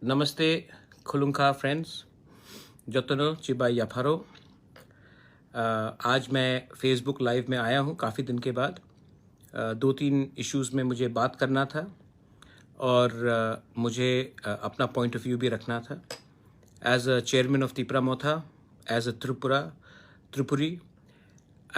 नमस्ते खुलुंखा friends जतनो Chiba याफारो। आज मैं फेसबुक लाइव में आया हूँ काफ़ी दिन के बाद। दो तीन इश्यूज़ में मुझे बात करना था और मुझे अपना पॉइंट ऑफ व्यू भी रखना था। As a chairman of Tipra Motha, as a Tripuri,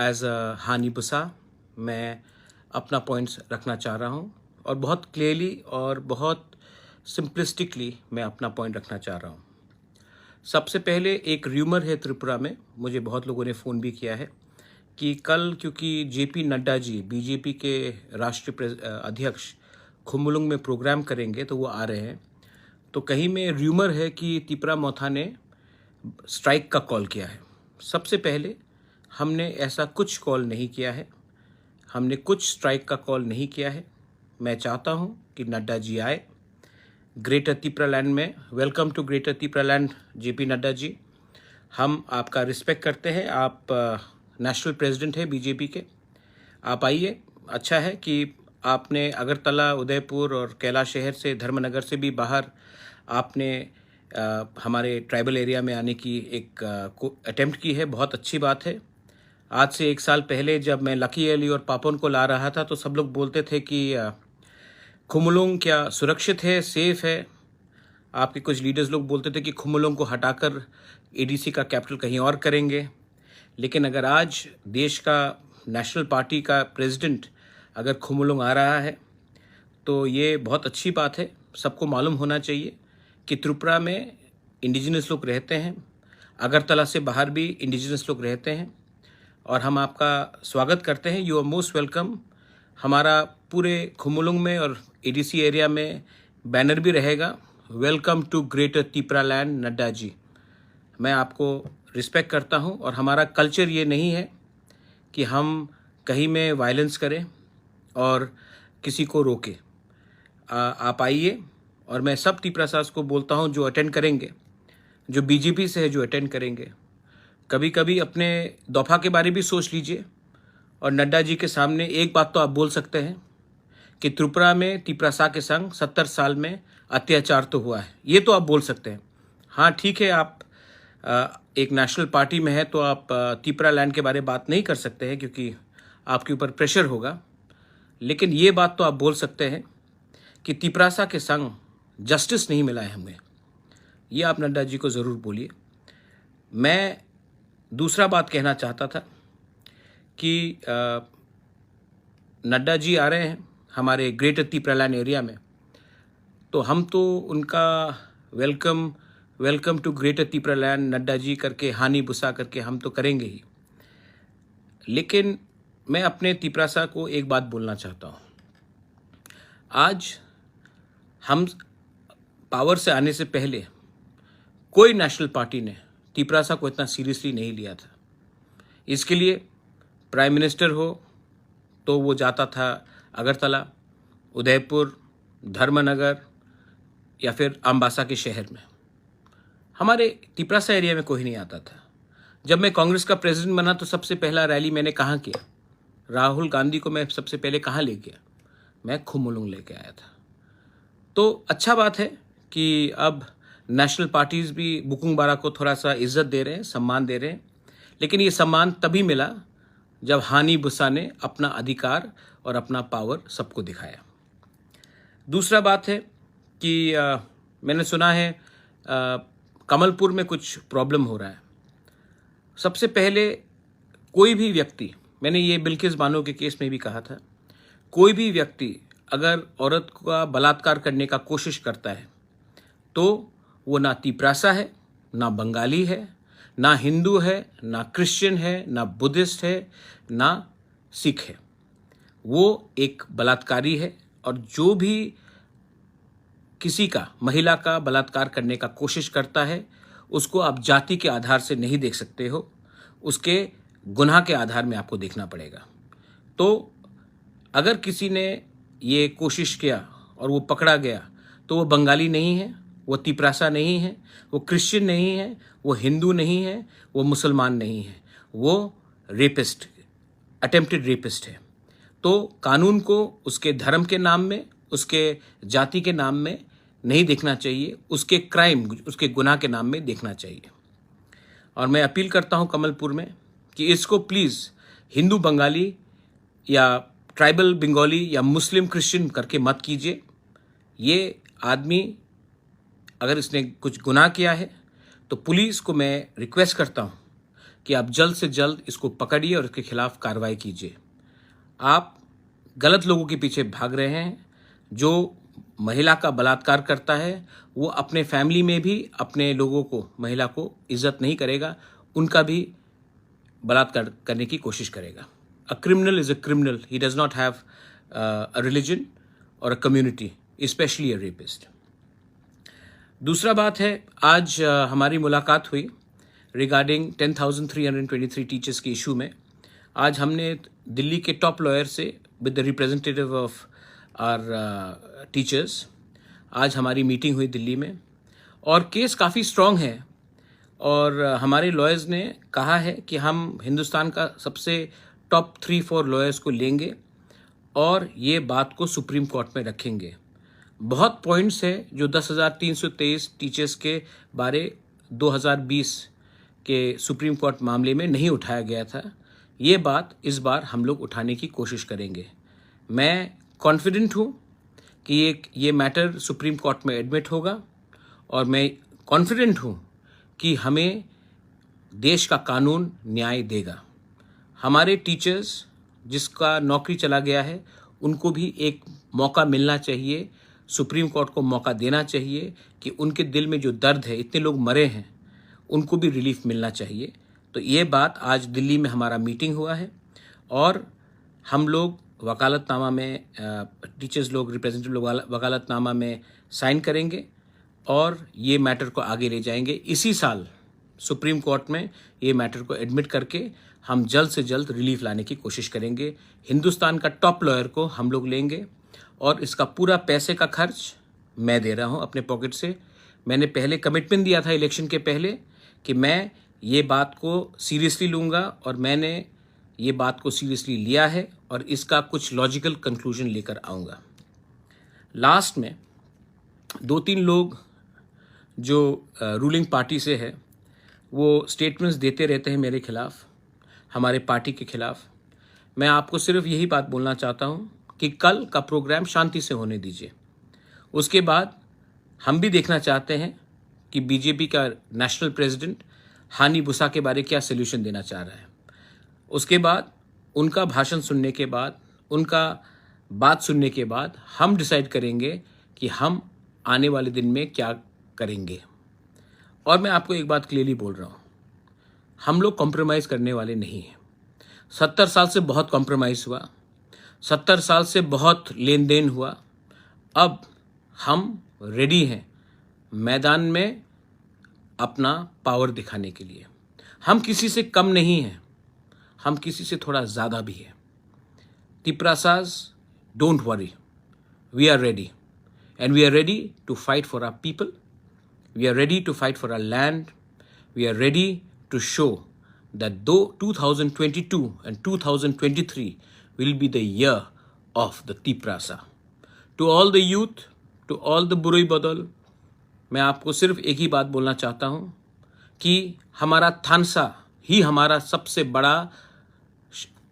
as a Hani Busa, मैं अपना पॉइंट्स रखना चाह रहा हूँ और बहुत क्लियरली और बहुत सिंपलिस्टिकली मैं अपना पॉइंट रखना चाह रहा हूँ। सबसे पहले एक र्यूमर है त्रिपुरा में, मुझे बहुत लोगों ने फ़ोन भी किया है कि कल क्योंकि जेपी नड्डा जी बीजेपी के राष्ट्रीय अध्यक्ष खुम्बुलुंग में प्रोग्राम करेंगे तो वो आ रहे हैं, तो कहीं में र्यूमर है कि तिपरा मोथा ने स्ट्राइक का कॉल किया है। सबसे पहले हमने ऐसा कुछ कॉल नहीं किया है, हमने कुछ स्ट्राइक का कॉल नहीं किया है। मैं चाहता हूँ कि नड्डा जी आए ग्रेटर तिपरा लैंड में। Welcome to greater Tipra land JP Nadda ji, हम आपका रिस्पेक्ट करते हैं। आप नेशनल प्रेसिडेंट हैं बीजेपी के, आप आइए। अच्छा है कि आपने अगरतला, उदयपुर और कैलाश शहर से, धर्मनगर से भी बाहर आपने हमारे ट्राइबल एरिया में आने की एक अटेम्प्ट की है, बहुत अच्छी बात है। आज से 1 साल पहले जब मैं लकी अली और पापन को ला रहा था तो सब लोग बोलते थे कि खुम्बुलुंग क्या सुरक्षित है, सेफ है। आपके कुछ लीडर्स लोग बोलते थे कि खुम्बुलुंग को हटाकर एडीसी का कैपिटल कहीं और करेंगे। लेकिन अगर आज देश का नेशनल पार्टी का प्रेसिडेंट अगर खुम्बुलुंग आ रहा है तो ये बहुत अच्छी बात है। सबको मालूम होना चाहिए कि त्रिपुरा में इंडिजिनस लोग रहते हैं, अगरतला से बाहर भी इंडिजिनस लोग रहते हैं और हम आपका स्वागत करते हैं। You are most welcome. हमारा पूरे खुम्बुलुंग में और एडीसी एरिया में बैनर भी रहेगा, welcome to greater Tipra land Nadda ji. मैं आपको रिस्पेक्ट करता हूं और हमारा कल्चर ये नहीं है कि हम कहीं में वायलेंस करें और किसी को रोके। आप आइए और मैं सब तिपरा सास को बोलता हूं जो अटेंड करेंगे, जो बीजेपी से है जो अटेंड करेंगे, कभी कभी अपने दफा के बारे भी सोच लीजिए और नड्डा जी के सामने एक बात तो आप बोल सकते हैं कि त्रिपुरा में तिपरासा के संग 70 साल में अत्याचार तो हुआ है, ये तो आप बोल सकते हैं। हाँ ठीक है, आप एक नेशनल पार्टी में है तो आप तिपरा लैंड के बारे में बात नहीं कर सकते हैं क्योंकि आपके ऊपर प्रेशर होगा, लेकिन ये बात तो आप बोल सकते हैं कि तिपरासा के संग जस्टिस नहीं मिला है हमें। ये आप नड्डा जी को ज़रूर बोलिए। मैं दूसरा बात कहना चाहता था कि नड्डा जी आ रहे हैं हमारे ग्रेटर तिपरा लैंड एरिया में, तो हम तो उनका welcome to greater Tipra land Nadda ji करके, हानी बुसा करके हम तो करेंगे ही। लेकिन मैं अपने तिपरासा को एक बात बोलना चाहता हूँ। आज हम पावर से आने से पहले कोई नेशनल पार्टी ने तिपरासा को इतना सीरियसली नहीं लिया था। इसके लिए प्राइम मिनिस्टर हो तो वो जाता था अगरतला, उदयपुर, धर्मनगर या फिर अम्बासा के शहर में। हमारे तिपरासा एरिया में कोई नहीं आता था। जब मैं कांग्रेस का प्रेसिडेंट बना तो सबसे पहला रैली मैंने कहाँ किया? राहुल गांधी को मैं सबसे पहले कहाँ ले गया? मैं खुम्बुलुंग लेके आया था। तो अच्छा बात है कि अब नेशनल पार्टीज़ भी बुकुंग बारा को थोड़ा सा इज्जत दे रहे हैं, सम्मान दे रहे हैं, लेकिन ये सम्मान तभी मिला जब हानी बुसा ने अपना अधिकार और अपना पावर सबको दिखाया। दूसरा बात है कि मैंने सुना है कमलपुर में कुछ प्रॉब्लम हो रहा है। सबसे पहले कोई भी व्यक्ति, मैंने ये बिल्किस बानो के केस में भी कहा था, कोई भी व्यक्ति अगर औरत का बलात्कार करने का कोशिश करता है तो वो ना तिपरासा है, ना बंगाली है, ना हिंदू है, ना क्रिश्चियन है, ना बुद्धिस्ट है, ना सिख है। वो एक बलात्कारी है और जो भी किसी का, महिला का बलात्कार करने का कोशिश करता है उसको आप जाति के आधार से नहीं देख सकते हो, उसके गुनाह के आधार में आपको देखना पड़ेगा। तो अगर किसी ने ये कोशिश किया और वो पकड़ा गया तो वो बंगाली नहीं है, वो तिपरासा नहीं है, वो क्रिश्चियन नहीं है, वो हिंदू नहीं है, वो मुसलमान नहीं है, वो रेपिस्ट, अटेम्प्टेड रेपिस्ट है। तो कानून को उसके धर्म के नाम में, उसके जाति के नाम में नहीं देखना चाहिए, उसके क्राइम, उसके गुनाह के नाम में देखना चाहिए। और मैं अपील करता हूं कमलपुर में कि इसको प्लीज़ हिंदू बंगाली या ट्राइबल बंगाली या मुस्लिम क्रिश्चियन करके मत कीजिए। ये आदमी अगर इसने कुछ गुनाह किया है तो पुलिस को मैं रिक्वेस्ट करता हूं कि आप जल्द से जल्द इसको पकड़िए और इसके खिलाफ कार्रवाई कीजिए। आप गलत लोगों के पीछे भाग रहे हैं। जो महिला का बलात्कार करता है वो अपने फैमिली में भी अपने लोगों को, महिला को इज्जत नहीं करेगा, उनका भी बलात्कार करने की कोशिश करेगा। A criminal is a criminal, he does not have a religion और a community, specially a rapist. दूसरा बात है, आज हमारी मुलाकात हुई रिगार्डिंग 10,323 टीचर्स के इशू में। आज हमने दिल्ली के टॉप लॉयर से with the representative of our teachers आज हमारी मीटिंग हुई दिल्ली में, और केस काफ़ी स्ट्रॉन्ग है। और हमारे लॉयर्स ने कहा है कि हम हिंदुस्तान का सबसे टॉप 3-4 लॉयर्स को लेंगे और ये बात को सुप्रीम कोर्ट में रखेंगे। बहुत पॉइंट्स है जो 10,323 टीचर्स के बारे 2020 के सुप्रीम कोर्ट मामले में नहीं उठाया गया था। ये बात इस बार हम लोग उठाने की कोशिश करेंगे। मैं कॉन्फिडेंट हूँ कि ये मैटर सुप्रीम कोर्ट में एडमिट होगा, और मैं कॉन्फिडेंट हूँ कि हमें देश का कानून न्याय देगा। हमारे टीचर्स जिसका नौकरी चला गया है उनको भी एक मौका मिलना चाहिए, सुप्रीम कोर्ट को मौका देना चाहिए कि उनके दिल में जो दर्द है, इतने लोग मरे हैं, उनको भी रिलीफ मिलना चाहिए। तो ये बात आज दिल्ली में हमारा मीटिंग हुआ है, और हम लोग वकालतनामा में, टीचर्स लोग, रिप्रेजेंटेटिव लोग वकालतनामा में साइन करेंगे और ये मैटर को आगे ले जाएंगे। इसी साल सुप्रीम कोर्ट में ये मैटर को एडमिट करके हम जल्द से जल्द रिलीफ लाने की कोशिश करेंगे। हिंदुस्तान का टॉप लॉयर को हम लोग लेंगे, और इसका पूरा पैसे का खर्च मैं दे रहा हूँ अपने पॉकेट से। मैंने पहले कमिटमेंट दिया था इलेक्शन के पहले कि मैं ये बात को सीरियसली लूँगा, और मैंने ये बात को सीरियसली लिया है और इसका कुछ लॉजिकल कंक्लूजन लेकर आऊँगा। लास्ट में 2-3 लोग जो रूलिंग पार्टी से है वो स्टेटमेंट्स देते रहते हैं मेरे खिलाफ, हमारे पार्टी के खिलाफ। मैं आपको सिर्फ यही बात बोलना चाहता हूँ कि कल का प्रोग्राम शांति से होने दीजिए। उसके बाद हम भी देखना चाहते हैं कि बीजेपी का नेशनल प्रेसिडेंट हानि बुसा के बारे क्या सोल्यूशन देना चाह रहा है। उसके बाद उनका भाषण सुनने के बाद, उनका बात सुनने के बाद हम डिसाइड करेंगे कि हम आने वाले दिन में क्या करेंगे। और मैं आपको एक बात क्लियरली बोल रहा हूँ, हम लोग कॉम्प्रोमाइज़ करने वाले नहीं हैं। 70 साल से बहुत कॉम्प्रोमाइज़ हुआ, 70 साल से बहुत लेन देन हुआ। अब हम रेडी हैं मैदान में अपना पावर दिखाने के लिए। हम किसी से कम नहीं हैं, हम किसी से थोड़ा ज़्यादा भी हैं। Tiprasas, don't worry, we are ready, and we are ready to fight for our people, we are ready to fight for our land, we are ready to show that though 2022 and 2023 will be the year of the Tiprasa. To all the youth, to all the बुराई बदल, मैं आपको सिर्फ एक ही बात बोलना चाहता हूँ कि हमारा थानसा ही हमारा सबसे बड़ा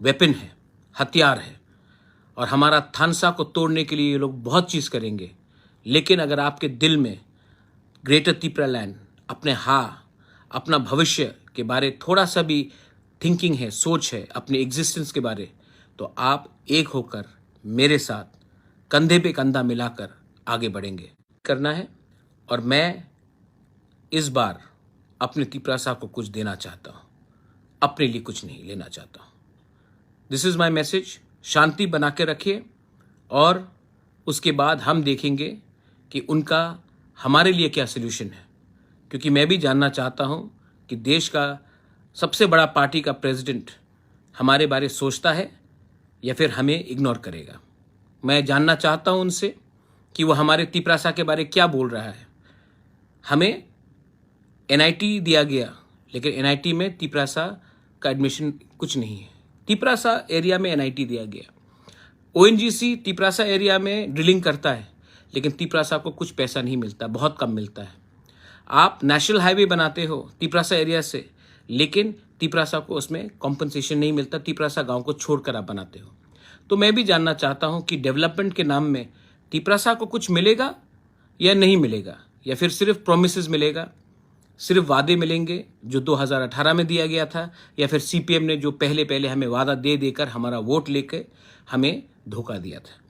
वेपन है, हथियार है, और हमारा थानसा को तोड़ने के लिए ये लोग बहुत चीज़ करेंगे। लेकिन अगर आपके दिल में ग्रेटर त्रिपुरा लैंड, अपना भविष्य के बारे थोड़ा सा भी थिंकिंग है, सोच है, अपने एग्जिस्टेंस के बारे, तो आप एक होकर मेरे साथ कंधे पे कंधा मिलाकर आगे बढ़ेंगे करना है। और मैं इस बार अपने तिपरासा को कुछ देना चाहता हूँ, अपने लिए कुछ नहीं लेना चाहता हूँ। This is my message. शांति बना के रखिए, और उसके बाद हम देखेंगे कि उनका हमारे लिए क्या सोल्यूशन है। क्योंकि मैं भी जानना चाहता हूँ कि देश का सबसे बड़ा पार्टी का प्रेसिडेंट हमारे बारे सोचता है या फिर हमें इग्नोर करेगा। मैं जानना चाहता हूं उनसे कि वो हमारे तिपरासा के बारे क्या बोल रहा है। हमें एनआईटी दिया गया, लेकिन एनआईटी में तिपरासा का एडमिशन कुछ नहीं है। तिपरासा एरिया में एनआईटी दिया गया, ओएनजीसी तिपरासा एरिया में ड्रिलिंग करता है, लेकिन तिपरासा को कुछ पैसा नहीं मिलता, बहुत कम मिलता है। आप नेशनल हाईवे बनाते हो तिपरासा एरिया से, लेकिन तिपरासा को उसमें कॉम्पनसेशन नहीं मिलता, तिपरासा गांव को छोड़कर आप बनाते हो। तो मैं भी जानना चाहता हूं कि डेवलपमेंट के नाम में तिपरासा को कुछ मिलेगा या नहीं मिलेगा, या फिर सिर्फ प्रोमिसेस मिलेगा, सिर्फ वादे मिलेंगे जो 2018 में दिया गया था, या फिर सीपीएम ने जो पहले हमें वादा दे देकर हमारा वोट लेकर हमें धोखा दिया था।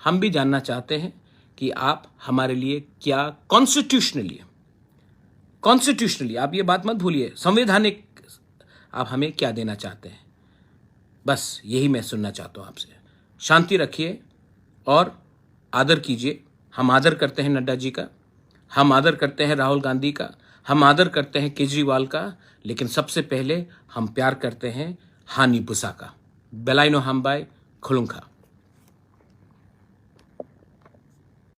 हम भी जानना चाहते हैं कि आप हमारे लिए क्या कॉन्स्टिट्यूशनली आप ये बात मत भूलिए, संवैधानिक आप हमें क्या देना चाहते हैं। बस यही मैं सुनना चाहता हूं आपसे। शांति रखिए और आदर कीजिए। हम आदर करते हैं नड्डा जी का, हम आदर करते हैं राहुल गांधी का, हम आदर करते हैं केजरीवाल का, लेकिन सबसे पहले हम प्यार करते हैं हानी बुसा का। बेलाइनो हमबाई खुलुंखा।